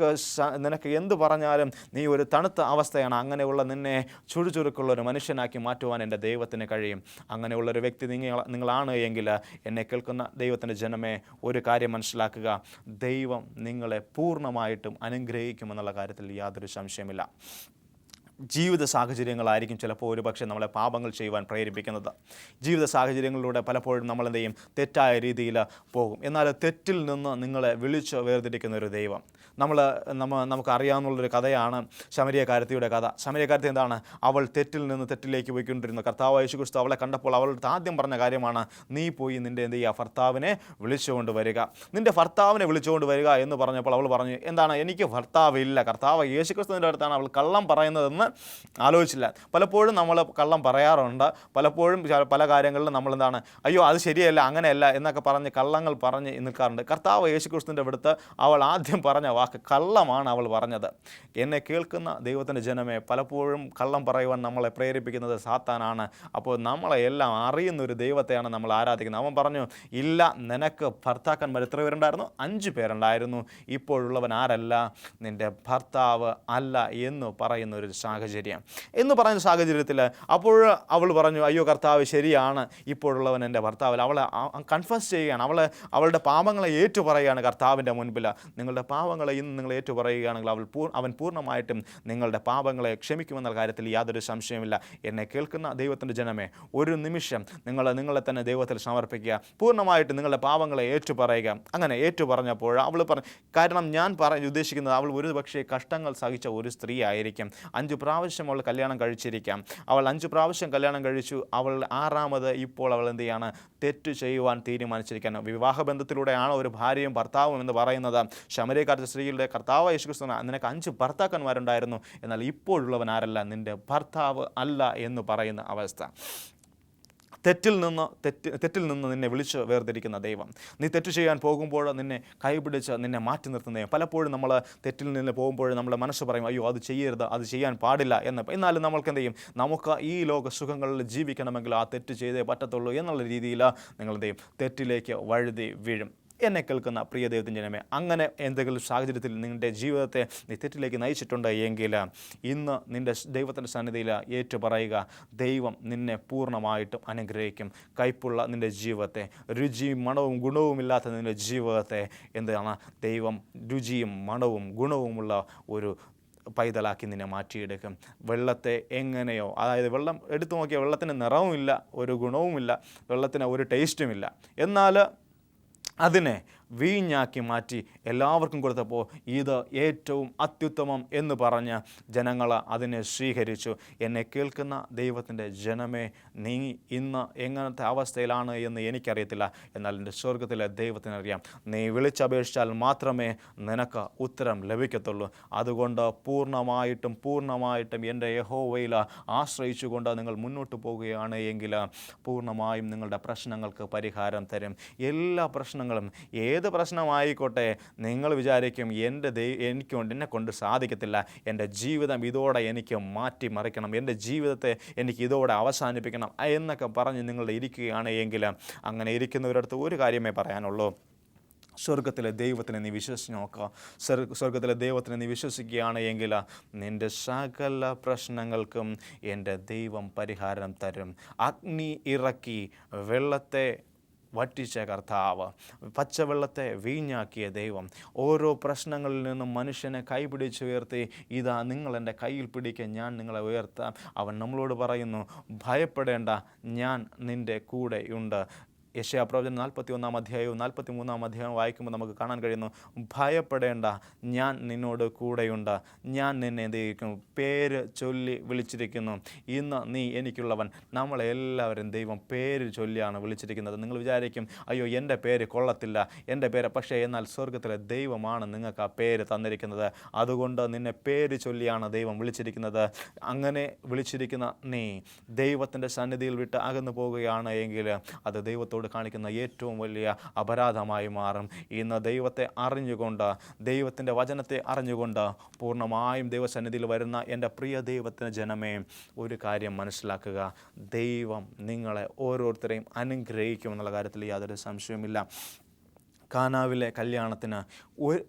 [SPEAKER 1] നിനക്ക് എന്ത് പറഞ്ഞാലും നീ ഒരു തണുത്ത അവസ്ഥയാണ്. അങ്ങനെയുള്ള നിന്നെ ചുറുചുറുക്കുള്ള ഒരു മനുഷ്യനാക്കി മാറ്റുവാൻ എൻ്റെ ദൈവത്തിന് കഴിയും. അങ്ങനെയുള്ളൊരു വ്യക്തി നിങ്ങളാണ് എങ്കിൽ എന്നെ കേൾക്കുന്ന ദൈവത്തിൻ്റെ ജനമേ, ഒരു കാര്യം മനസ്സിലാക്കുക, ദൈവം നിങ്ങളെ പൂർണ്ണമായിട്ടും അനുഗ്രഹിക്കുമെന്നുള്ള കാര്യത്തിൽ യാതൊരു സംശയമില്ല. ജീവിത സാഹചര്യങ്ങളായിരിക്കും ചിലപ്പോൾ ഒരുപക്ഷെ നമ്മളെ പാപങ്ങൾ ചെയ്യുവാൻ പ്രേരിപ്പിക്കുന്നത്. ജീവിത സാഹചര്യങ്ങളിലൂടെ പലപ്പോഴും നമ്മൾ എന്ത് ചെയ്യും? തെറ്റായ രീതിയിൽ പോകും. എന്നാൽ തെറ്റിൽ നിന്ന് നിങ്ങളെ വിളിച്ച് വേർതിരിക്കുന്ന ഒരു ദൈവം. നമുക്കറിയാവുന്നുള്ളൊരു കഥയാണ് ശമരിയക്കാരത്തിയുടെ കഥ. ശമരിയക്കാരത്തി എന്താണ്? അവൾ തെറ്റിൽ നിന്ന് തെറ്റിലേക്ക് പോയിക്കൊണ്ടിരുന്നു. കർത്താവ് യേശുക്രിസ്തു അവളെ കണ്ടപ്പോൾ അവളുടെ ആദ്യം പറഞ്ഞ കാര്യമാണ്, നീ പോയി നിൻ്റെ എന്ത് ചെയ്യുക? ഭർത്താവിനെ വിളിച്ചുകൊണ്ട് വരിക. നിൻ്റെ ഭർത്താവിനെ വിളിച്ചുകൊണ്ട് വരിക എന്ന് പറഞ്ഞപ്പോൾ അവൾ പറഞ്ഞു, എന്താണ്? എനിക്ക് ഭർത്താവില്ല. കർത്താവ് യേശുക്രിസ്തുവിൻ്റെ അടുത്താണ് അവൾ കള്ളം പറയുന്നതെന്ന് ആലോചിച്ചില്ല. പലപ്പോഴും നമ്മൾ കള്ളം പറയാറുണ്ട്. പലപ്പോഴും പല കാര്യങ്ങളിലും നമ്മളെന്താണ്, അയ്യോ അത് ശരിയല്ല, അങ്ങനെയല്ല എന്നൊക്കെ പറഞ്ഞ് കള്ളങ്ങൾ പറഞ്ഞ് നിൽക്കാറുണ്ട്. കർത്താവ് യേശുക്രിസ്തുവിൻ്റെ അടുത്ത് അവൾ ആദ്യം പറഞ്ഞ വാക്ക് കള്ളമാണ് അവൾ പറഞ്ഞത്. എന്നെ കേൾക്കുന്ന ദൈവത്തിൻ്റെ ജനമേ, പലപ്പോഴും കള്ളം പറയുവാൻ നമ്മളെ പ്രേരിപ്പിക്കുന്നത് സാത്താനാണ്. അപ്പോൾ നമ്മളെ എല്ലാം അറിയുന്നൊരു ദൈവത്തെയാണ് നമ്മൾ ആരാധിക്കുന്നത്. അവൻ പറഞ്ഞു, ഇല്ല, നിനക്ക് ഭർത്താക്കന്മാർ എത്ര പേരുണ്ടായിരുന്നു? 5 പേരുണ്ടായിരുന്നു. ഇപ്പോഴുള്ളവൻ ആരല്ല? നിൻ്റെ ഭർത്താവ് അല്ല എന്ന് പറയുന്നൊരു സാഹചര്യം. എന്ന് പറയുന്ന സാഹചര്യത്തിൽ അപ്പോൾ അവൾ പറഞ്ഞു, അയ്യോ കർത്താവ് ശരിയാണ്, ഇപ്പോഴുള്ളവൻ എൻ്റെ ഭർത്താവില്ല. അവളെ കൺഫസ് ചെയ്യുകയാണ്. അവളുടെ പാപങ്ങളെ ഏറ്റു പറയുകയാണ് കർത്താവിൻ്റെ മുൻപിൽ. നിങ്ങളുടെ പാപങ്ങളെ ഇന്ന് നിങ്ങൾ ഏറ്റുപറയുകയാണെങ്കിൽ അവൻ പൂർണ്ണമായിട്ടും നിങ്ങളുടെ പാപങ്ങളെ ക്ഷമിക്കുമെന്ന കാര്യത്തിൽ യാതൊരു സംശയമില്ല. എന്നെ കേൾക്കുന്ന ദൈവത്തിൻ്റെ ജനമേ, ഒരു നിമിഷം നിങ്ങളെ തന്നെ ദൈവത്തിൽ സമർപ്പിക്കുക. പൂർണ്ണമായിട്ട് നിങ്ങളുടെ പാപങ്ങളെ ഏറ്റുപറയുക. അങ്ങനെ ഏറ്റുപറഞ്ഞപ്പോൾ അവൾ കാരണം ഞാൻ ഉദ്ദേശിക്കുന്നത് അവൾ ഒരു പക്ഷേ കഷ്ടങ്ങൾ സഹിച്ച ഒരു സ്ത്രീ ആയിരിക്കും. 5 പ്രാവശ്യം അവൾ കല്യാണം കഴിച്ചിരിക്കാം. അവൾ 5 പ്രാവശ്യം കല്യാണം കഴിച്ചു. അവൾ 6ാമത് ഇപ്പോൾ അവൾ എന്ത് ചെയ്യാണ്? തെറ്റ് ചെയ്യുവാൻ തീരുമാനിച്ചിരിക്കുകയാണ്. വിവാഹബന്ധത്തിലൂടെയാണ് ഒരു ഭാര്യയും ഭർത്താവും എന്ന് പറയുന്നത്. ശമര്യക്കാരത്തെ സ്ത്രീയുടെ കർത്താവ് യേശുക്രിസ്തു നിനക്ക് 5 ഭർത്താക്കന്മാരുണ്ടായിരുന്നു, എന്നാൽ ഇപ്പോഴുള്ളവൻ ആരല്ല? നിൻ്റെ ഭർത്താവ് അല്ല എന്ന് പറയുന്ന അവസ്ഥ. തെറ്റിൽ നിന്ന് നിന്നെ വിളിച്ച് വേർതിരിക്കുന്ന ദൈവം. നീ തെറ്റ് ചെയ്യാൻ പോകുമ്പോൾ നിന്നെ കൈപിടിച്ച് നിന്നെ മാറ്റി നിർത്തുന്ന ദൈവം. പലപ്പോഴും നമ്മൾ തെറ്റിൽ നിന്ന് പോകുമ്പോൾ നമ്മുടെ മനസ്സ് പറയും, അയ്യോ അത് ചെയ്യരുത്, അത് ചെയ്യാൻ പാടില്ല എന്ന്. എന്നാലും നമ്മൾക്ക് എന്ത് ചെയ്യും? നമുക്ക് ഈ ലോക സുഖങ്ങളിൽ ജീവിക്കണമെങ്കിൽ ആ തെറ്റ് ചെയ്തേ പറ്റത്തുള്ളൂ എന്നുള്ള രീതിയിൽ നിങ്ങൾ എന്ത് ചെയ്യും? തെറ്റിലേക്ക് വഴുതി വീഴും. എന്നെ കേൾക്കുന്ന പ്രിയ ദൈവത്തിൻ്റെ ജനമേ, അങ്ങനെ എന്തെങ്കിലും സാഹചര്യത്തിൽ നിങ്ങളുടെ ജീവിതത്തെ നീ തെറ്റിലേക്ക് നയിച്ചിട്ടുണ്ട് എങ്കിൽ ഇന്ന് നിൻ്റെ ദൈവത്തിൻ്റെ സന്നിധിയിൽ ഏറ്റുപറയുക. ദൈവം നിന്നെ പൂർണ്ണമായിട്ടും അനുഗ്രഹിക്കും. കയ്പുള്ള നിൻ്റെ ജീവിതത്തെ, രുചിയും മണവും ഗുണവുമില്ലാത്ത നിൻ്റെ ജീവിതത്തെ എന്താണ്? ദൈവം രുചിയും മണവും ഗുണവുമുള്ള ഒരു പൈതലാക്കി നിന്നെ മാറ്റിയെടുക്കും. വെള്ളത്തെ എങ്ങനെയോ, അതായത് വെള്ളം എടുത്തു നോക്കിയാൽ വെള്ളത്തിന് നിറവുമില്ല, ഒരു ഗുണവുമില്ല, വെള്ളത്തിന് ഒരു ടേസ്റ്റുമില്ല. എന്നാൽ അതിനെ വീഞ്ഞാക്കി മാറ്റി എല്ലാവർക്കും കൊടുത്തപ്പോൾ ഇത് ഏറ്റവും അത്യുത്തമം എന്ന് പറഞ്ഞ് ജനങ്ങൾ അതിനെ സ്വീകരിച്ചു. എന്നെ കേൾക്കുന്ന ദൈവത്തിൻ്റെ ജനമേ, നീ ഇന്ന് എങ്ങനത്തെ അവസ്ഥയിലാണ് എന്ന് എനിക്കറിയത്തില്ല, എന്നാൽ എൻ്റെ സ്വർഗത്തിലെ ദൈവത്തിനറിയാം. നീ വിളിച്ചപേക്ഷിച്ചാൽ മാത്രമേ നിനക്ക് ഉത്തരം ലഭിക്കത്തുള്ളൂ. അതുകൊണ്ട് പൂർണ്ണമായിട്ടും എൻ്റെ യഹോവയിൽ ആശ്രയിച്ചുകൊണ്ട് നിങ്ങൾ മുന്നോട്ട് പോവുകയാണ് എങ്കിൽ പൂർണ്ണമായും നിങ്ങളുടെ പ്രശ്നങ്ങൾക്ക് പരിഹാരം തരും. എല്ലാ പ്രശ്നങ്ങളും, ഏത് പ്രശ്നമായിക്കോട്ടെ, നിങ്ങൾ വിചാരിക്കും എന്നെ കൊണ്ട് സാധിക്കത്തില്ല, എൻ്റെ ജീവിതം ഇതോടെ എനിക്ക് മാറ്റിമറിക്കണം, എൻ്റെ ജീവിതത്തെ എനിക്ക് ഇതോടെ അവസാനിപ്പിക്കണം എന്നൊക്കെ പറഞ്ഞ് നിങ്ങൾ ഇരിക്കുകയാണ് എങ്കിൽ അങ്ങനെ ഇരിക്കുന്നവരടുത്ത് ഒരു കാര്യമേ പറയാനുള്ളൂ. സ്വർഗത്തിലെ ദൈവത്തിനെ നീ വിശ്വസിച്ച് നോക്കുക. സ്വർഗത്തിലെ ദൈവത്തിനെ നീ വിശ്വസിക്കുകയാണ് എങ്കിൽ നിൻ്റെ സകല പ്രശ്നങ്ങൾക്കും എൻ്റെ ദൈവം പരിഹാരം തരും. അഗ്നി ഇറക്കി വെള്ളത്തെ വറ്റിച്ച കർത്താവ്, പച്ചവെള്ളത്തെ വീഞ്ഞാക്കിയ ദൈവം, ഓരോ പ്രശ്നങ്ങളിൽ നിന്നും മനുഷ്യനെ കൈപിടിച്ച് ഉയർത്തി, ഇതാ നിങ്ങൾ എൻ്റെ കയ്യിൽ പിടിക്കുക, ഞാൻ നിങ്ങളെ ഉയർത്താം. അവൻ നമ്മളോട് പറയുന്നു, ഭയപ്പെടേണ്ട, ഞാൻ നിൻ്റെ കൂടെയുണ്ട്. യെശയ്യാപ്രവചനം 41-ാം അധ്യായവും 43-ാം അധ്യായവും വായിക്കുമ്പോൾ നമുക്ക് കാണാൻ കഴിയുന്നു, ഭയപ്പെടേണ്ട, ഞാൻ നിന്നോട് കൂടെയുണ്ട്, ഞാൻ നിന്നെ എന്ത് ചെയ്യിക്കും? പേര് ചൊല്ലി വിളിച്ചിരിക്കുന്നു. ഇന്ന് നീ എനിക്കുള്ളവൻ. നമ്മളെല്ലാവരും ദൈവം പേര് ചൊല്ലിയാണ് വിളിച്ചിരിക്കുന്നത്. നിങ്ങൾ വിചാരിക്കും, അയ്യോ എൻ്റെ പേര് കൊള്ളത്തില്ല, എൻ്റെ പേര്, പക്ഷേ എന്നാൽ സ്വർഗത്തിലെ ദൈവമാണ് നിങ്ങൾക്ക് ആ പേര് തന്നിരിക്കുന്നത്. അതുകൊണ്ട് നിന്നെ പേര് ചൊല്ലിയാണ് ദൈവം വിളിച്ചിരിക്കുന്നത്. അങ്ങനെ വിളിച്ചിരിക്കുന്ന നീ ദൈവത്തിൻ്റെ സന്നിധിയിൽ വിട്ട് അകന്നു പോവുകയാണ് എങ്കിൽ അത് ദൈവത്തോട് കാണിക്കുന്ന ഏറ്റവും വലിയ അപരാധമായി മാറും. ഇന്ന് ദൈവത്തെ അറിഞ്ഞുകൊണ്ട്, ദൈവത്തിൻ്റെ വചനത്തെ അറിഞ്ഞുകൊണ്ട് പൂർണ്ണമായും ദൈവസന്നിധിയിൽ വരുന്ന എൻ്റെ പ്രിയ ദൈവത്തിൻ്റെ ജനമേ, ഒരു കാര്യം മനസ്സിലാക്കുക, ദൈവം നിങ്ങളെ ഓരോരുത്തരെയും അനുഗ്രഹിക്കുമെന്നുള്ള കാര്യത്തിൽ യാതൊരു സംശയവുമില്ല. കാനാവിലെ കല്യാണത്തിന്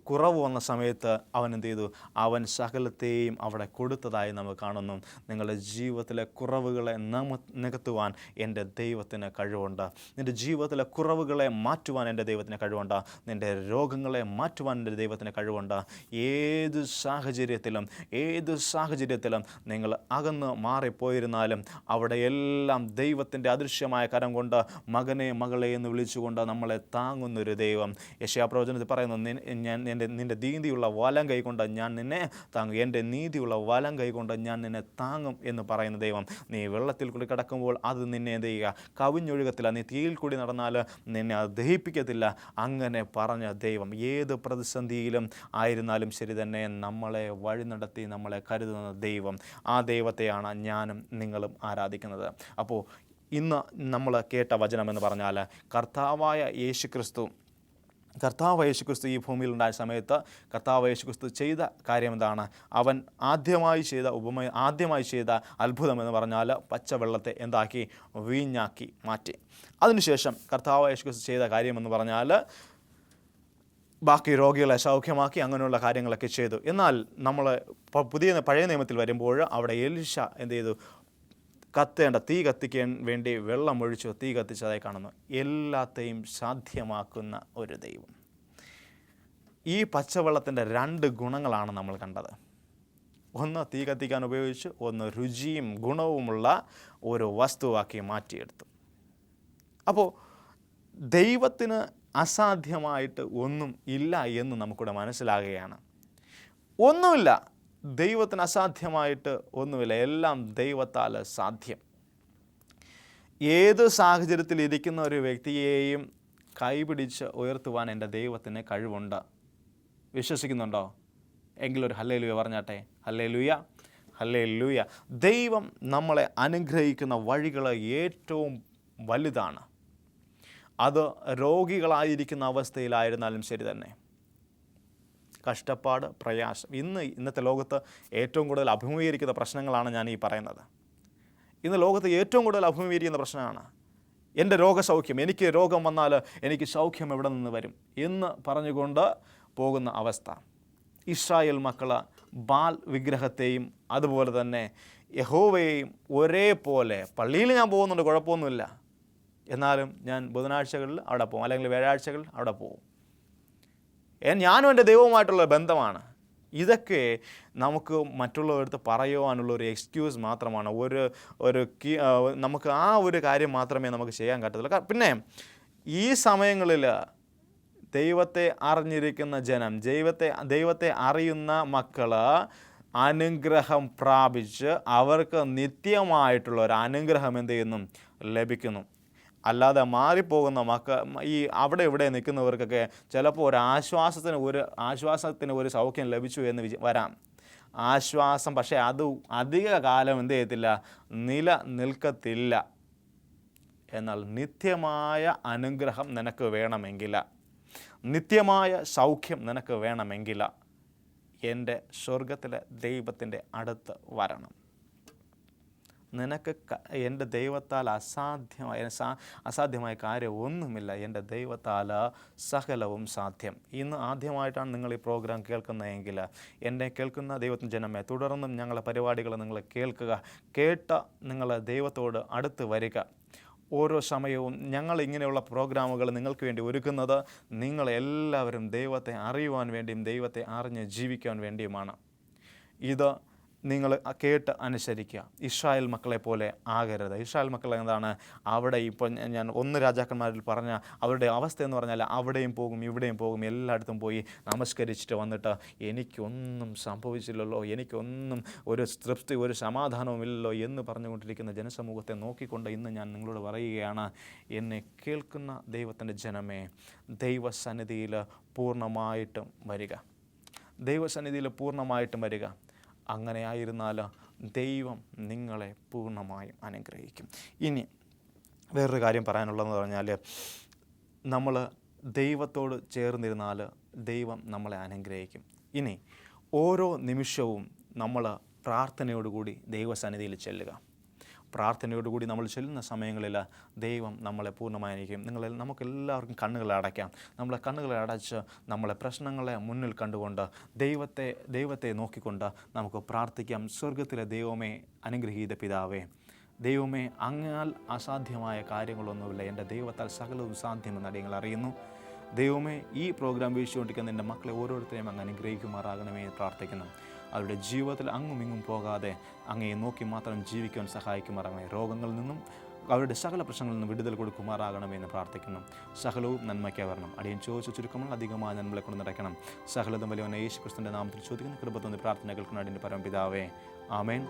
[SPEAKER 1] കുറവ് വന്ന സമയത്ത് അവൻ എന്ത് ചെയ്തു? അവൻ സകലത്തെയും അവിടെ കൊടുത്തതായി നമ്മൾ കാണുന്നു. നിങ്ങളുടെ ജീവിതത്തിലെ കുറവുകളെ നികത്തുവാൻ എൻ്റെ ദൈവത്തിന് കഴിവുണ്ട്. നിൻ്റെ ജീവിതത്തിലെ കുറവുകളെ മാറ്റുവാൻ എൻ്റെ ദൈവത്തിന് കഴിവുണ്ട്. നിൻ്റെ രോഗങ്ങളെ മാറ്റുവാൻ എൻ്റെ ദൈവത്തിന് കഴിവുണ്ട്. ഏത് സാഹചര്യത്തിലും നിങ്ങൾ അകന്ന് മാറിപ്പോയിരുന്നാലും അവിടെയെല്ലാം ദൈവത്തിൻ്റെ അദൃശ്യമായ കരം കൊണ്ട് മകനെ മകളെ എന്ന് വിളിച്ചുകൊണ്ട് നമ്മളെ താങ്ങുന്നൊരു ദൈവം. യെശയ്യാപ്രവചനത്തിൽ പറയുന്നു, നിൻ്റെ നീതിയുള്ള വലം കൈ കൊണ്ട് ഞാൻ നിന്നെ താങ്ങും, എൻ്റെ നീതിയുള്ള വലം കൈ കൊണ്ട് ഞാൻ നിന്നെ താങ്ങും എന്ന് പറയുന്ന ദൈവം. നീ വെള്ളത്തിൽ കൂടി കിടക്കുമ്പോൾ അത് നിന്നെ എന്ത് ചെയ്യുക? കവിഞ്ഞൊഴുകത്തില്ല. നീ തീയിൽ കൂടി നടന്നാൽ നിന്നെ അത് ദഹിപ്പിക്കത്തില്ല. അങ്ങനെ പറഞ്ഞ ദൈവം ഏത് പ്രതിസന്ധിയിലും ആയിരുന്നാലും ശരി തന്നെ നമ്മളെ വഴി നടത്തി നമ്മളെ കരുതുന്ന ദൈവം, ആ ദൈവത്തെയാണ് ഞാനും നിങ്ങളും ആരാധിക്കുന്നത്. അപ്പോൾ ഇന്ന് നമ്മൾ കേട്ട വചനമെന്ന് പറഞ്ഞാൽ കർത്താവായ യേശുക്രിസ്തു ഈ ഭൂമിയിലുണ്ടായ സമയത്ത് കർത്താവ് യേശുക്രിസ്തു ചെയ്ത കാര്യം എന്താണ്? അവൻ ആദ്യമായി ചെയ്ത അത്ഭുതമെന്ന് പറഞ്ഞാൽ പച്ചവെള്ളത്തെ എന്താക്കി? വീഞ്ഞാക്കി മാറ്റി. അതിനുശേഷം കർത്താവ് യേശുക്രിസ്തു ചെയ്ത കാര്യമെന്ന് പറഞ്ഞാൽ ബാക്കി രോഗികളെ സൗഖ്യമാക്കി, അങ്ങനെയുള്ള കാര്യങ്ങളൊക്കെ ചെയ്തു. എന്നാൽ നമ്മൾ പഴയ നിയമത്തിൽ വരുമ്പോൾ അവിടെ എലീശ എന്ത് ചെയ്തു? തീ കത്തിക്കാൻ വേണ്ടി വെള്ളമൊഴിച്ചു തീ കത്തിച്ചതായി കാണുന്നു. എല്ലാത്തെയും സാധ്യമാക്കുന്ന ഒരു ദൈവം. ഈ പച്ചവെള്ളത്തിൻ്റെ 2 ഗുണങ്ങളാണ് നമ്മൾ കണ്ടത്. ഒന്ന് തീ കത്തിക്കാൻ ഉപയോഗിച്ച്, ഒന്ന് രുചിയും ഗുണവുമുള്ള ഒരു വസ്തുവാക്കി മാറ്റിയെടുത്തു. അപ്പോൾ ദൈവത്തിന് അസാധ്യമായിട്ട് ഒന്നും ഇല്ല എന്ന് നമുക്കിവിടെ മനസ്സിലാകുകയാണ്. ഒന്നുമില്ല, ദൈവത്തിന് അസാധ്യമായിട്ട് ഒന്നുമില്ല, എല്ലാം ദൈവത്താൽ സാധ്യം. ഏത് സാഹചര്യത്തിൽ ഇരിക്കുന്ന ഒരു വ്യക്തിയെയും കൈപിടിച്ച് ഉയർത്തുവാൻ എൻ്റെ ദൈവത്തിന് കഴിവുണ്ട്. വിശ്വസിക്കുന്നുണ്ടോ? എങ്കിലൊരു ഹല്ലേലൂയ പറഞ്ഞാട്ടെ. Hallelujah, hallelujah. ദൈവം നമ്മളെ അനുഗ്രഹിക്കുന്ന വഴികൾ ഏറ്റവും വലുതാണ്. അത് രോഗികളായിരിക്കുന്ന അവസ്ഥയിലായിരുന്നാലും ശരി തന്നെ. കഷ്ടപ്പാട്, പ്രയാസം, ഇന്നത്തെ ലോകത്ത് ഏറ്റവും കൂടുതൽ അഭിമുഖീകരിക്കുന്ന പ്രശ്നങ്ങളാണ് ഞാൻ ഈ പറയുന്നത്. ഇന്ന് ലോകത്ത് ഏറ്റവും കൂടുതൽ അഭിമുഖീകരിക്കുന്ന പ്രശ്നമാണ് എൻ്റെ രോഗസൗഖ്യം. എനിക്ക് രോഗം വന്നാൽ എനിക്ക് സൗഖ്യം എവിടെ നിന്ന് വരും എന്ന് പറഞ്ഞുകൊണ്ട് പോകുന്ന അവസ്ഥ. ഇസ്രായേൽ മക്കൾ ബാൽ വിഗ്രഹത്തെയും അതുപോലെ തന്നെ യഹോവയെയും ഒരേപോലെ, പള്ളിയിൽ ഞാൻ പോകുന്നുണ്ട്, കുഴപ്പമൊന്നുമില്ല, എന്നാലും ഞാൻ ബുധനാഴ്ചകളിൽ അവിടെ പോകും, അല്ലെങ്കിൽ വ്യാഴാഴ്ചകളിൽ അവിടെ പോകും. ഞാനും എൻ്റെ ദൈവവുമായിട്ടുള്ള ബന്ധമാണ്. ഇതൊക്കെ നമുക്ക് മറ്റുള്ളവരടുത്ത് പറയുവാനുള്ളൊരു എക്സ്ക്യൂസ് മാത്രമാണ്. നമുക്ക് ആ ഒരു കാര്യം മാത്രമേ നമുക്ക് ചെയ്യാൻ പറ്റത്തുള്ളൂ. പിന്നെ ഈ സമയങ്ങളിൽ ദൈവത്തെ അറിഞ്ഞിരിക്കുന്ന ജനം, ദൈവത്തെ അറിയുന്ന മക്കൾ അനുഗ്രഹം പ്രാപിച്ച് അവർക്ക് നിത്യമായിട്ടുള്ള ഒരു അനുഗ്രഹം എന്ത് ചെയ്യുന്നു? ലഭിക്കുന്നു. അല്ലാതെ മാറിപ്പോകുന്ന ഈ അവിടെ ഇവിടെ നിൽക്കുന്നവർക്കൊക്കെ ചിലപ്പോൾ ഒരു ആശ്വാസത്തിന് ഒരു സൗഖ്യം ലഭിച്ചു എന്ന് വരാം. ആശ്വാസം, പക്ഷേ അത് അധിക കാലം എന്ത് ചെയ്യത്തില്ല? നിൽക്കത്തില്ല. എന്നാൽ നിത്യമായ അനുഗ്രഹം നിനക്ക് വേണമെങ്കിൽ, നിത്യമായ സൗഖ്യം നിനക്ക് വേണമെങ്കിൽ എൻ്റെ സ്വർഗത്തിലെ ദൈവത്തിൻ്റെ അടുത്ത് വരണം. നിനക്ക് എൻ്റെ ദൈവത്താൽ അസാധ്യമായ കാര്യം ഒന്നുമില്ല. എൻ്റെ ദൈവത്താൽ സകലവും സാധ്യം. ഇന്ന് ആദ്യമായിട്ടാണ് നിങ്ങൾ ഈ പ്രോഗ്രാം കേൾക്കുന്നതെങ്കിൽ എന്നെ കേൾക്കുന്ന ദൈവത്തിൻ്റെ ജനമേ, തുടർന്നും ഞങ്ങളുടെ പരിപാടികൾ നിങ്ങൾ കേൾക്കുക. കേട്ട നിങ്ങൾ ദൈവത്തോട് അടുത്ത് വരിക. ഓരോ സമയവും ഞങ്ങൾ ഇങ്ങനെയുള്ള പ്രോഗ്രാമുകൾ നിങ്ങൾക്ക് വേണ്ടി ഒരുക്കുന്നത് നിങ്ങളെല്ലാവരും ദൈവത്തെ അറിയുവാൻ വേണ്ടിയും ദൈവത്തെ അറിഞ്ഞ് ജീവിക്കാൻ വേണ്ടിയുമാണ്. ഇത് നിങ്ങൾ കേട്ട് അനുസരിക്കുക. ഇസ്രായേൽ മക്കളെ പോലെ ആകരുത്. ഇസ്രായേൽ മക്കൾ എന്താണ്? അവിടെ ഇപ്പോൾ ഞാൻ 1 രാജാക്കന്മാരിൽ പറഞ്ഞ അവരുടെ അവസ്ഥ എന്ന് പറഞ്ഞാൽ അവിടെയും പോകും ഇവിടെയും പോകും, എല്ലായിടത്തും പോയി നമസ്കരിച്ചിട്ട് വന്നിട്ട് എനിക്കൊന്നും സംഭവിച്ചില്ലല്ലോ, എനിക്കൊന്നും ഒരു തൃപ്തി, ഒരു സമാധാനവും ഇല്ലല്ലോ എന്ന് പറഞ്ഞുകൊണ്ടിരിക്കുന്ന ജനസമൂഹത്തെ നോക്കിക്കൊണ്ട് ഇന്ന് ഞാൻ നിങ്ങളോട് പറയുകയാണ്, എന്നെ കേൾക്കുന്ന ദൈവത്തിൻ്റെ ജനമേ, ദൈവസന്നിധിയിൽ പൂർണ്ണമായിട്ടും വരിക. ദൈവസന്നിധിയിൽ പൂർണ്ണമായിട്ടും വരിക. അങ്ങനെ ആയിരുന്നാൽ ദൈവം നിങ്ങളെ പൂർണ്ണമായും അനുഗ്രഹിക്കും. ഇനി വേറൊരു കാര്യം പറയാനുള്ളതെന്ന് പറഞ്ഞാൽ, നമ്മൾ ദൈവത്തോട് ചേർന്നിരുന്നാൽ ദൈവം നമ്മളെ അനുഗ്രഹിക്കും. ഇനി ഓരോ നിമിഷവും നമ്മൾ പ്രാർത്ഥനയോടുകൂടി ദൈവസന്നിധിയിൽ ചെല്ലുക. പ്രാർത്ഥനയോടുകൂടി നമ്മൾ ചെല്ലുന്ന സമയങ്ങളിൽ ദൈവം നമ്മളെ പൂർണ്ണമായി അനുഗ്രഹിക്കും. നമുക്കെല്ലാവർക്കും കണ്ണുകൾ അടയ്ക്കാം. നമ്മളെ കണ്ണുകളെ അടച്ച് നമ്മളെ പ്രശ്നങ്ങളെ മുന്നിൽ കണ്ടുകൊണ്ട് ദൈവത്തെ നോക്കിക്കൊണ്ട് നമുക്ക് പ്രാർത്ഥിക്കാം. സ്വർഗത്തിലെ ദൈവമേ, അനുഗ്രഹീത പിതാവേ, ദൈവമേ, അങ്ങാൽ അസാധ്യമായ കാര്യങ്ങളൊന്നുമില്ല, എൻ്റെ ദൈവത്താൽ സകലവും സാധ്യമെന്ന് നിങ്ങൾ അറിയുന്നു. ദൈവമേ, ഈ പ്രോഗ്രാം വീക്ഷിച്ചുകൊണ്ടിരിക്കുന്ന എൻ്റെ മക്കളെ ഓരോരുത്തരെയും അങ്ങ് അനുഗ്രഹിക്കുമാറാകണമേ എന്ന് പ്രാർത്ഥിക്കുന്നു. അവരുടെ ജീവിതത്തിൽ അങ്ങും ഇങ്ങും പോകാതെ അങ്ങയെ നോക്കി മാത്രം ജീവിക്കാൻ സഹായിക്കുമാറാകണമേ. രോഗങ്ങളിൽ നിന്നും അവരുടെ സകല പ്രശ്നങ്ങളിൽ നിന്നും വിടുതൽ കൊടുക്കുമാറാകണമേ എന്ന് പ്രാർത്ഥിക്കുന്നു. സകലവും നന്മയ്ക്കായി വരണം. അടിയൻ ചോദിച്ച ചുരുക്കമുള്ള അധികമായി നന്മകളെ കൊണ്ട് നടക്കണം. സകലതും വലിയ യേശു ക്രിസ്തുവിൻ്റെ നാമത്തിൽ ചോദിക്കുന്ന കൃപ തോന്നി പ്രാർത്ഥന കേൾക്കുന്ന അടിയൻ്റെ പരമപിതാവേ, ആമേൻ.